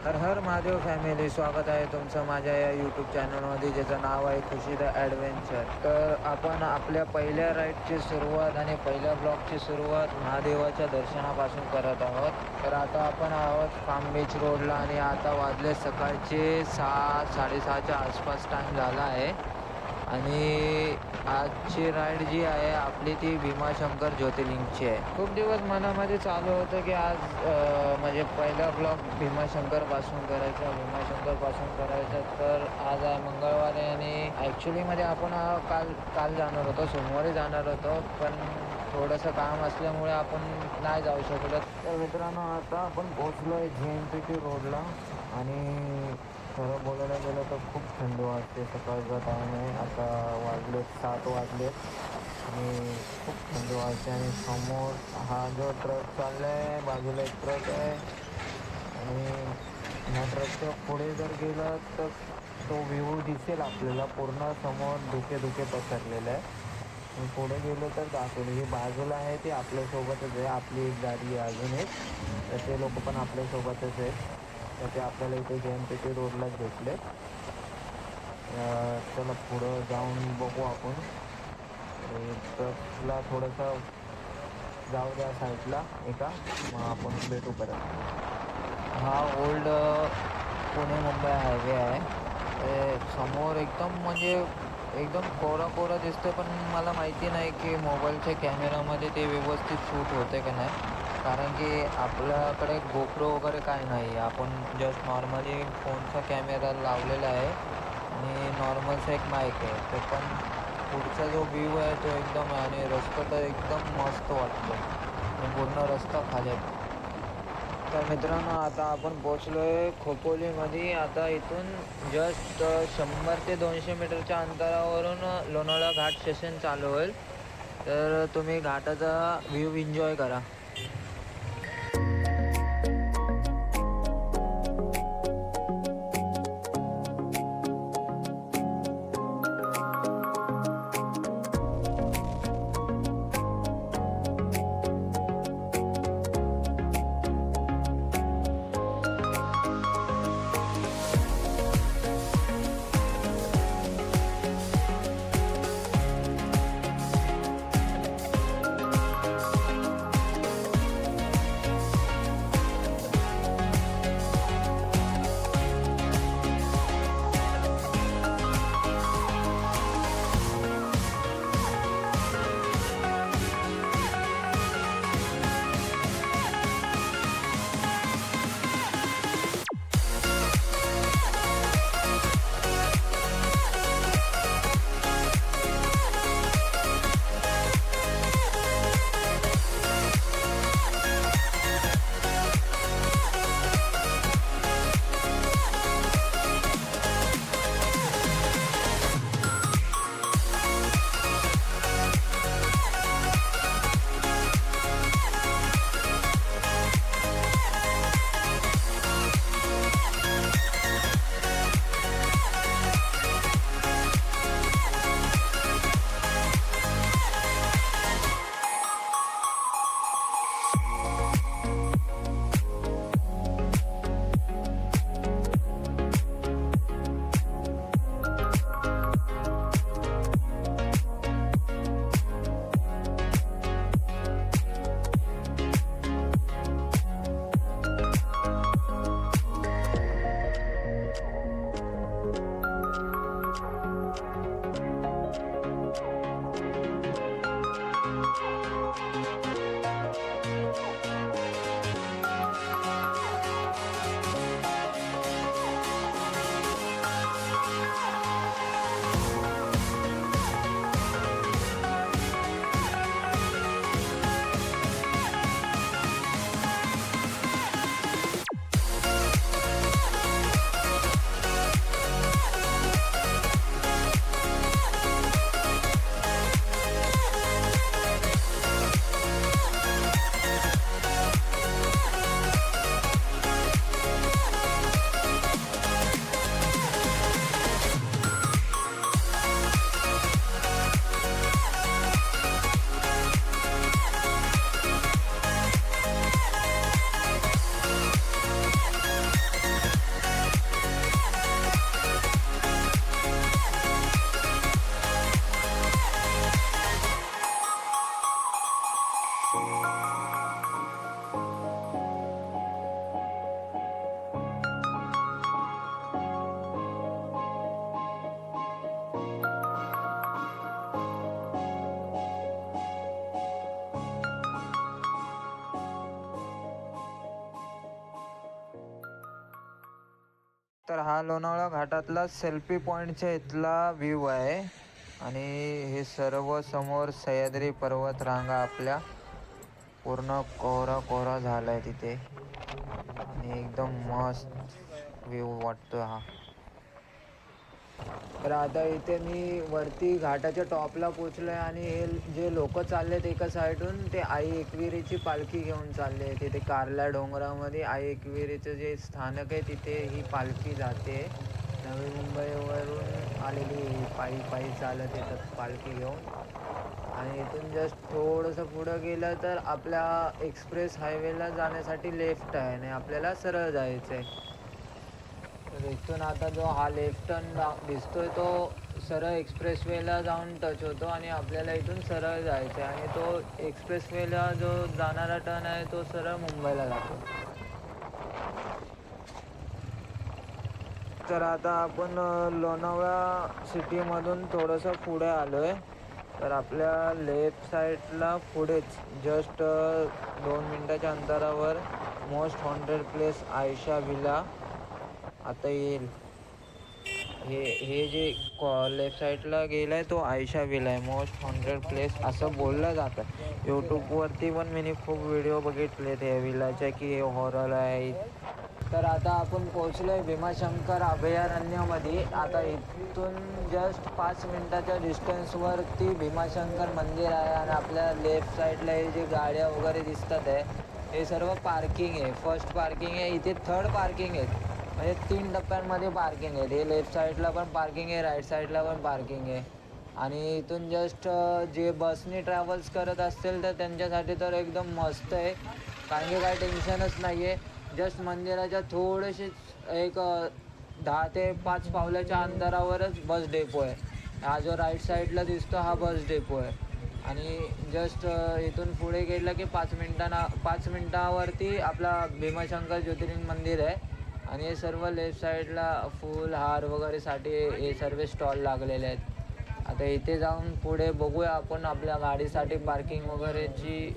हर हर Mahadev family, स्वागत आहे तुमचं माझ्या या यूट्यूब चॅनलमध्ये, ज्याचं नाव आहे खुशी द ॲडव्हेंचर. तर आपण आपल्या पहिल्या राईडची सुरुवात आणि पहिल्या ब्लॉगची सुरुवात महादेवाच्या दर्शनापासून करत आहोत. तर आता आपण आहोत फार्म बीच रोडला आणि आता वाजले सकाळचे 6-6:30च्या आसपास टाईम झाला आहे. आणि आजची राईड जी आहे आपली ती भीमाशंकर ज्योतिर्लिंगची आहे. खूप दिवस मनामध्ये चालू होतं की आज म्हणजे पहिला ब्लॉग भीमाशंकरपासून करायचा. तर आज आहे मंगळवार आणि ॲक्च्युलीमध्ये आपण काल जाणार होतो, सोमवारी जाणार होतो, पण थोडंसं काम असल्यामुळे आपण नाही जाऊ शकलो. तर मित्रांनो, आता आपण पोचलो आहे JNPT रोडला आणि खरं बोलायला गेलं तर खूप थंडी वाजते. सकाळचा टाईम आहे, आता वाजलेत 7 वाजलेत आणि खूप थंडी वाजते. आणि समोर हा जो ट्रक चालला आहे, बाजूला एक ट्रक आहे आणि ह्या ट्रकच्या पुढे जर गेलं तर तो व्ह्यू दिसेल आपल्याला. पूर्ण समोर धुके पसरलेलं आहे. मी पुढे गेलो तर दाखवलं, ही बाजूला आहे ती आपल्यासोबतच आहे. आपली एक गाडी आहे अजून एक, तर ते लोक पण आपल्यासोबतच आहेत. तर ते आपल्याला इथे JNPT रोडलाच भेटले. चला पुढं जाऊन बघू आपण. ट्रकला थोडंसं जाऊ द्या साईडला एका, मग आपण भेटू परत. हा ओल्ड पुणे मुंबई हायवे आहे. समोर एकदम म्हणजे एकदम कोरा दिसतं, पण मला माहिती नाही की मोबाईलच्या कॅमेरामध्ये ते व्यवस्थित शूट होते का नाही. कारण की आपल्याकडे गोप्रो वगैरे काय नाही, आपण जस्ट नॉर्मली फोनचा कॅमेरा लावलेला आहे आणि नॉर्मलचा एक माईक आहे. ते पण पुढचा जो व्ह्यू आहे तो एकदम, आणि रस्ता तर एकदम मस्त वाटतो आणि पूर्ण रस्ता खाली आहे. तर मित्रांनो, आता आपण पोचलो आहे खोपोलीमध्ये. आता इथून जस्ट 100 ते 200 मीटरच्या अंतरावरून लोणावळा घाट स्टेशन चालू होईल. तर तुम्ही घाटाचा व्ह्यू एन्जॉय करा. तर हा लोणावळा घाटातला सेल्फी पॉईंटच्या इथला व्ह्यू आहे आणि हे सर्व समोर सह्याद्री पर्वत रांगा आपल्या पूर्ण कोरा कोरा झालाय तिथे आणि एकदम मस्त व्ह्यू वाटतो हा. तर आता इथे मी वरती घाटाच्या टॉपला पोचलो आहे आणि हे जे लोक चाललेत एका साईडून ते आई एकविरीची पालखी घेऊन चालले. तिथे कारल्या डोंगरामध्ये आई एकविरीचं जे स्थानक आहे तिथे ही पालखी जाते. नवी मुंबईवरून आलेली पायी पायी चालत येतात पालखी घेऊन आणि इथून जस्ट थोडंसं पुढं गेलं तर आपल्या एक्सप्रेस हायवेला जाण्यासाठी लेफ्ट आहे आणि आपल्याला सरळ जायचं आहे. तर इथून आता जो हा लेफ्ट टर्न दिसतोय तो सरळ एक्सप्रेसवेला जाऊन टच होतो आणि आपल्याला इथून सरळ जायचं आहे आणि तो एक्सप्रेसवेला जो जाणारा टर्न आहे तो सरळ मुंबईला जातो. तर आता आपण लोणावळा सिटीमधून थोडंसं पुढे आलो आहे. तर आपल्या लेफ्ट साईडला पुढेच जस्ट 2 मिनटाच्या अंतरावर most haunted place Ayesha villa आता येईल. हे जे लेफ्ट साईडला गेलं आहे तो आयशा विला आहे. मोस्ट हॉन्टेड प्लेस असं बोललं जातं. यूट्यूबवरती पण मी खूप व्हिडिओ बघितले ते विलाचे की हे हॉरर आहे. तर आता आपण पोचलो आहे भीमाशंकर अभयारण्यामध्ये. आता इथून जस्ट 5 मिनटाच्या डिस्टन्सवरती भीमाशंकर मंदिर आहे आणि आपल्या लेफ्ट साईडला हे जे गाड्या वगैरे दिसतात आहे हे सर्व पार्किंग आहे. फर्स्ट पार्किंग आहे, इथे थर्ड पार्किंग आहे म्हणजे 3 टप्प्यांमध्ये पार्किंग आहे. हे लेफ्ट साईडला पण पार्किंग आहे, राईट साईडला पण पार्किंग आहे आणि इथून जस्ट जे बसनी ट्रॅव्हल्स करत असतील तर त्यांच्यासाठी तर एकदम मस्त आहे कारण की काही टेन्शनच नाही आहे. जस्ट मंदिराच्या थोडेसेच एक 10 ते 5 पावलाच्या अंतरावरच बस डेपो आहे. हा जो राईट साईडला दिसतो हा बस डेपो आहे आणि जस्ट इथून पुढे गेलं की 5 मिनटावरती आपला भीमाशंकर ज्योतिर्लिंग मंदिर आहे आणि हे सर्व लेफ्ट साईडला फूल हार वगैरेसाठी हे सर्व स्टॉल लागलेले आहेत. आता इथे जाऊन पुढे बघूया आपण आपल्या गाडीसाठी पार्किंग वगैरेची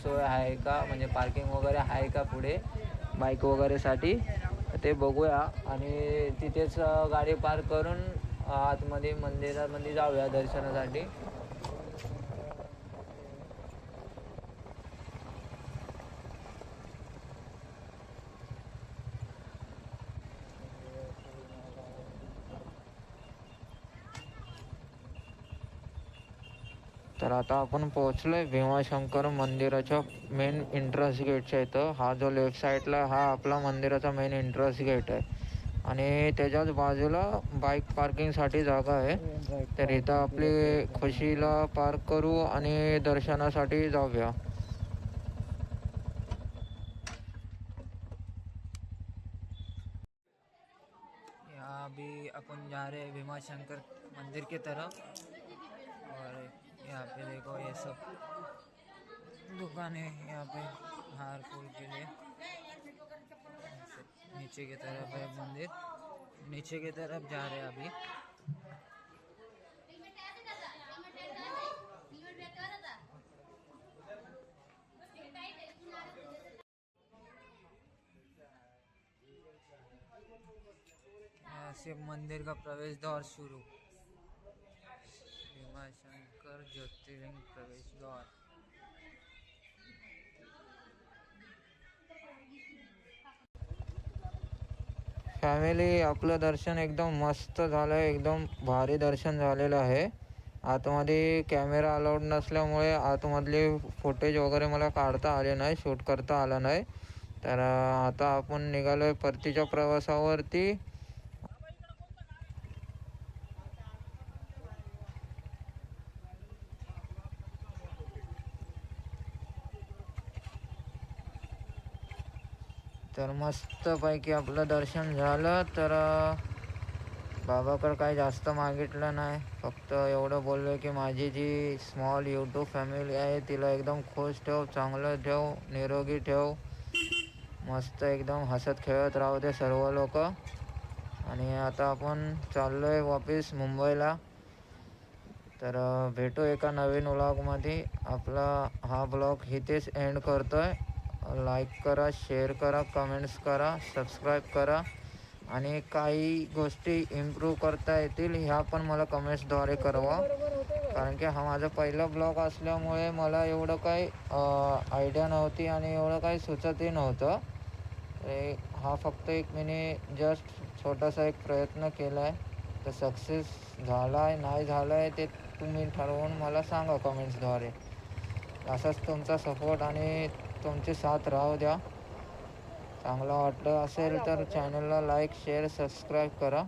सोय आहे का, म्हणजे पार्किंग वगैरे आहे का पुढे बाईक वगैरेसाठी ते बघूया आणि तिथेच गाडी पार्क करून आतमध्ये मंदिरामध्ये जाऊया दर्शनासाठी. तर आता आपण पोहोचलो आहे भीमाशंकर मंदिराच्या मेन एंट्रन्स गेटच्या इथं. हा जो लेफ्ट साईडला हा आपला मंदिराचा मेन एंट्रन्स गेट आहे आणि त्याच्याच बाजूला बाईक पार्किंगसाठी जागा आहे. तर इथं आपली खुशीला पार्क करू आणि दर्शनासाठी जाऊया. अभी अपन जा रहे हैं भीमाशंकर मंदिर की तरफ और यहाँ पे देखो ये सब दुकान है. यहाँ पे हार फूल के लिए नीचे की तरफ है मंदिर. नीचे की तरफ जा रहे हैं अभी. यहाँ से मंदिर का प्रवेश द्वार शुरू. भीमाशंकर ज्योतिर्लिंग प्रवेश द्वार. फॅमिली आपलं दर्शन एकदम मस्त झालं आहे. एकदम भारी दर्शन झालेलं आहे. आतमध्ये कॅमेरा अलाउड नसल्यामुळे आतमधले फुटेज वगैरे मला काढता आले नाही, शूट करता आलं नाही. तर आता आपण निघालो आहे परतीच्या प्रवासावरती. तर मस्तपैकी आपलं दर्शन झालं. तर बाबाकडं काही जास्त मागितलं नाही, फक्त एवढं बोललो की माझी जी स्मॉल यूट्यूब फॅमिली आहे तिला एकदम खुश ठेव, चांगलं ठेव, निरोगी ठेव, मस्त एकदम हसत खेळत राहू दे सर्व लोक. आणि आता आपण चाललो आहे वापस मुंबईला. तर भेटू एका नवीन व्लॉगमध्ये. आपला हा ब्लॉग इथेच एंड करतो आहे. लाईक करा, शेअर करा, कमेंट्स करा, सबस्क्राईब करा. आणि काही गोष्टी इम्प्रूव्ह करता येतील ह्या पण मला कमेंट्सद्वारे कळवा. कारण की हा माझा पहिला ब्लॉग असल्यामुळे मला एवढं काही आयडिया नव्हती आणि एवढं काही सुचतही नव्हतं. हा फक्त एक मी जस्ट छोटासा एक प्रयत्न केला आहे. तर सक्सेस झाला आहे नाही झाला आहे ते तुम्ही ठरवून मला सांगा कमेंट्सद्वारे. असाच तुमचा सपोर्ट आणि तुमची साथ राहू द्या. चांगलं वाटलं असेल तर चॅनलला लाईक शेअर सबस्क्राईब करा.